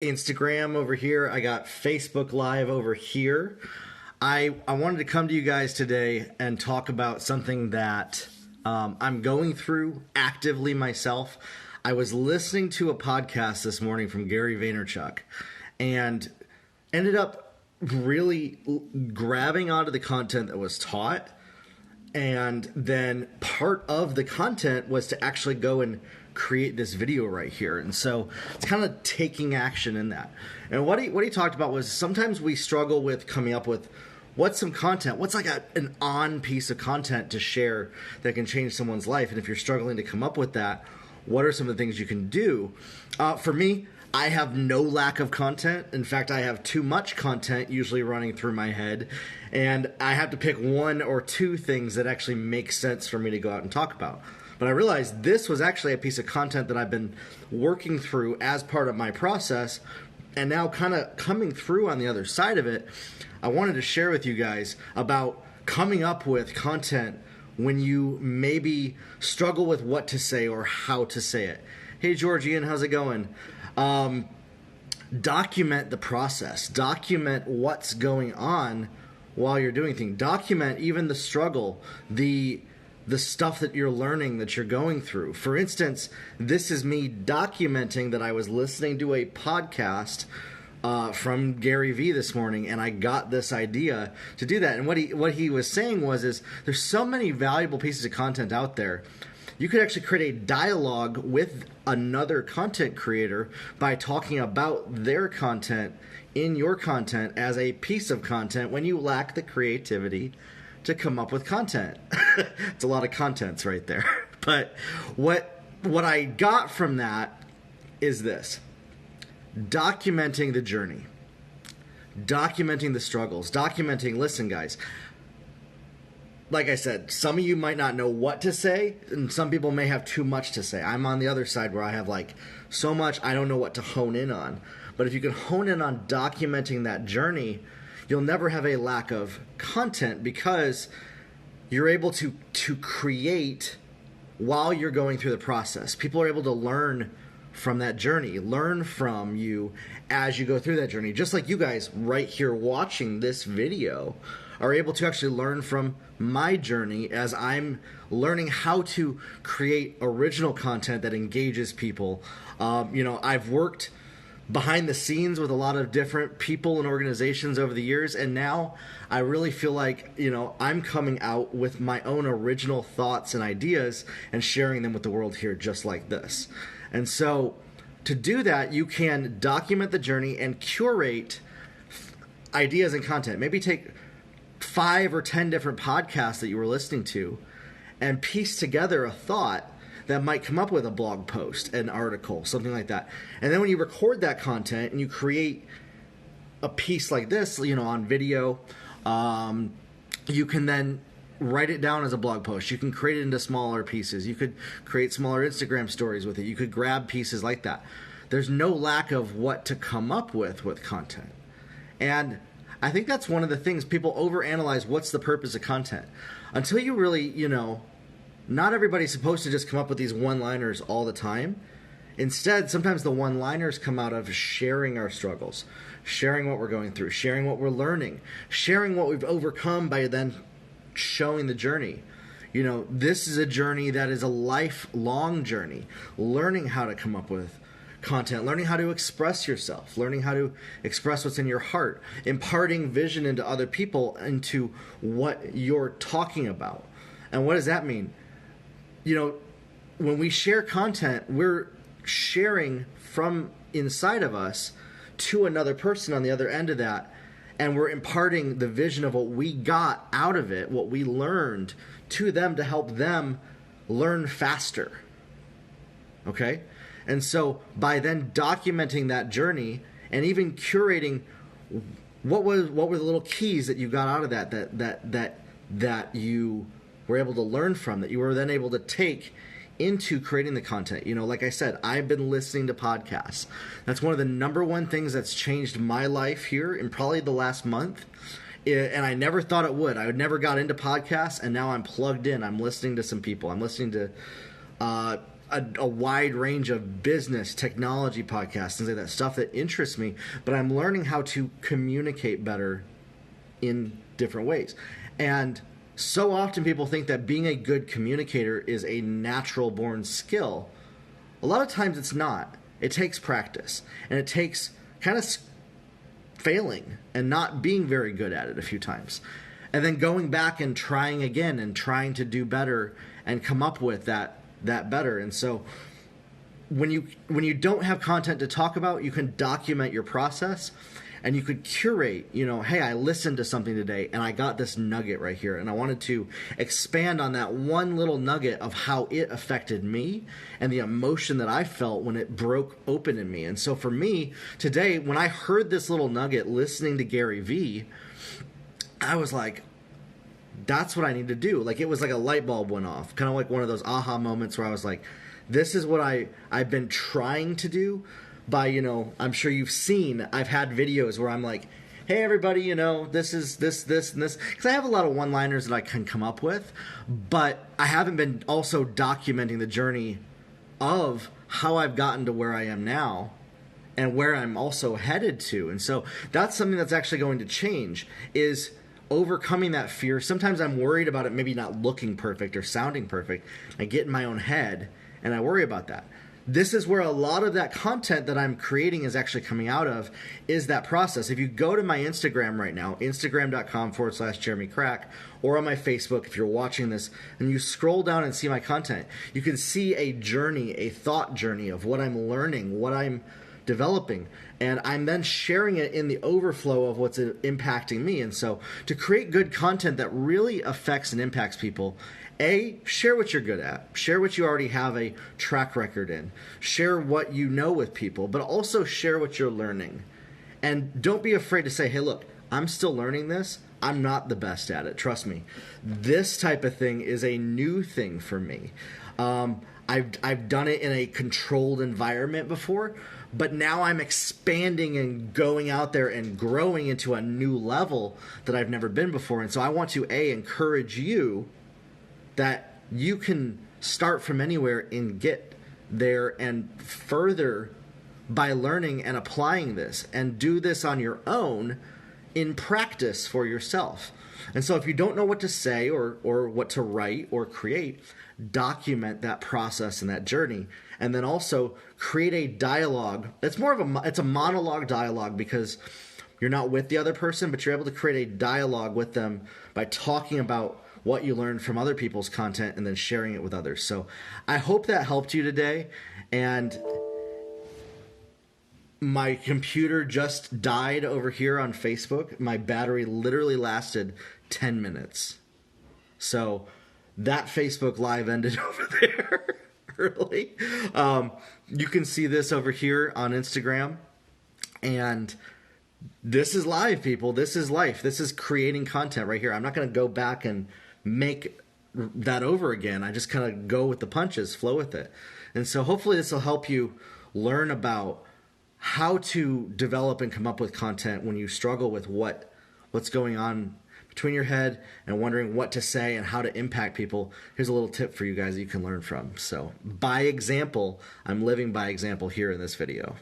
Instagram over here. I got Facebook Live over here. I wanted to come to you guys today and talk about something that I'm going through actively myself. I was listening to a podcast this morning from Gary Vaynerchuk and ended up really grabbing onto the content that was taught. And then part of the content was to actually go and create this video right here. And so it's kind of taking action in that. And what he talked about was sometimes we struggle with coming up with what's some content, what's like an on piece of content to share that can change someone's life. And if you're struggling to come up with that, what are some of the things you can do? For me, I have no lack of content. In fact, I have too much content usually running through my head. And I have to pick one or two things that actually make sense for me to go out and talk about. But I realized this was actually a piece of content that I've been working through as part of my process. And now kind of coming through on the other side of it, I wanted to share with you guys about coming up with content when you maybe struggle with what to say or how to say it. Hey, Georgian, how's it going? Document the process. Document what's going on while you're doing things. Document even the struggle, the stuff that you're learning, that you're going through. For instance, this is me documenting that I was listening to a podcast from Gary V this morning, and I got this idea to do that. And what he was saying is there's so many valuable pieces of content out there. You could actually create a dialogue with another content creator by talking about their content in your content as a piece of content when you lack the creativity to come up with content. It's a lot of contents right there. But what I got from that is this: documenting the journey, documenting the struggles, listen guys, like I said, some of you might not know what to say, and some people may have too much to say. I'm on the other side where I have like so much I don't know what to hone in on. But if you can hone in on documenting that journey, you'll never have a lack of content because you're able to create while you're going through the process. People are able to learn from that journey, learn from you as you go through that journey. Just like you guys right here watching this video are able to actually learn from my journey as I'm learning how to create original content that engages people. I've worked behind the scenes with a lot of different people and organizations over the years, and now I really feel like, I'm coming out with my own original thoughts and ideas and sharing them with the world here just like this. And so to do that, you can document the journey and curate ideas and content. Maybe take 5 or 10 different podcasts that you were listening to and piece together a thought that might come up with a blog post, an article, something like that. And then when you record that content and you create a piece like this, on video, you can then write it down as a blog post. You can create it into smaller pieces. You could create smaller Instagram stories with it. You could grab pieces like that. There's no lack of what to come up with content. And I think that's one of the things people overanalyze. What's the purpose of content? Until you really, not everybody's supposed to just come up with these one-liners all the time. Instead, sometimes the one-liners come out of sharing our struggles, sharing what we're going through, sharing what we're learning, sharing what we've overcome by then showing the journey. This is a journey that is a lifelong journey, learning how to come up with content, learning how to express yourself, learning how to express what's in your heart, imparting vision into other people, into what you're talking about. And what does that mean? When we share content, we're sharing from inside of us to another person on the other end of that, and we're imparting the vision of what we got out of it, what we learned, to them to help them learn faster. Okay? And so by then documenting that journey and even curating what were the little keys that you got out of that you were able to learn from, that you were then able to take into creating the content. Like I said, I've been listening to podcasts. That's one of the number one things that's changed my life here in probably the last month. And I never thought it would. I never got into podcasts, and now I'm plugged in. I'm listening to some people. I'm listening to a wide range of business, technology podcasts, things like that, stuff that interests me, but I'm learning how to communicate better in different ways. And so often people think that being a good communicator is a natural born skill. A lot of times it's not. It takes practice, and it takes kind of failing and not being very good at it a few times, and then going back and trying again and trying to do better and come up with that better. And so when you don't have content to talk about, you can document your process, and you could curate, hey, I listened to something today and I got this nugget right here, and I wanted to expand on that one little nugget of how it affected me and the emotion that I felt when it broke open in me. And so for me today, when I heard this little nugget listening to Gary Vee, I was like, that's what I need to do. Like, it was like a light bulb went off, kind of like one of those aha moments where I was like, this is what I've been trying to do. By, I'm sure you've seen, I've had videos where I'm like, hey, everybody, this is this, and this. Because I have a lot of one-liners that I can come up with, but I haven't been also documenting the journey of how I've gotten to where I am now and where I'm also headed to. And so that's something that's actually going to change, is overcoming that fear. Sometimes I'm worried about it maybe not looking perfect or sounding perfect. I get in my own head and I worry about that. This is where a lot of that content that I'm creating is actually coming out of, is that process. If you go to my Instagram right now, instagram.com/Jeremy Crack, or on my Facebook, if you're watching this, and you scroll down and see my content, you can see a journey, a thought journey of what I'm learning, what I'm developing, and I'm then sharing it in the overflow of what's impacting me. And so to create good content that really affects and impacts people, share what you're good at. Share what you already have a track record in. Share what you know with people, but also share what you're learning. And don't be afraid to say, hey, look, I'm still learning this. I'm not the best at it. Trust me. This type of thing is a new thing for me. I've done it in a controlled environment before, but now I'm expanding and going out there and growing into a new level that I've never been before. And so I want to, encourage you that you can start from anywhere and get there and further by learning and applying this, and do this on your own in practice for yourself. And so if you don't know what to say or what to write or create, document that process and that journey, and then also create a dialogue. It's a monologue dialogue, because you're not with the other person, but you're able to create a dialogue with them by talking about what you learned from other people's content and then sharing it with others. So I hope that helped you today. And my computer just died over here on Facebook. My battery literally lasted 10 minutes. So that Facebook Live ended over there early. You can see this over here on Instagram. And this is live, people. This is life. This is creating content right here. I'm not going to go back and make that over again. I just kind of go with the punches, flow with it. And so hopefully this will help you learn about how to develop and come up with content when you struggle with what's going on between your head and wondering what to say and how to impact people. Here's a little tip for you guys that you can learn from. So by example, I'm living by example here in this video.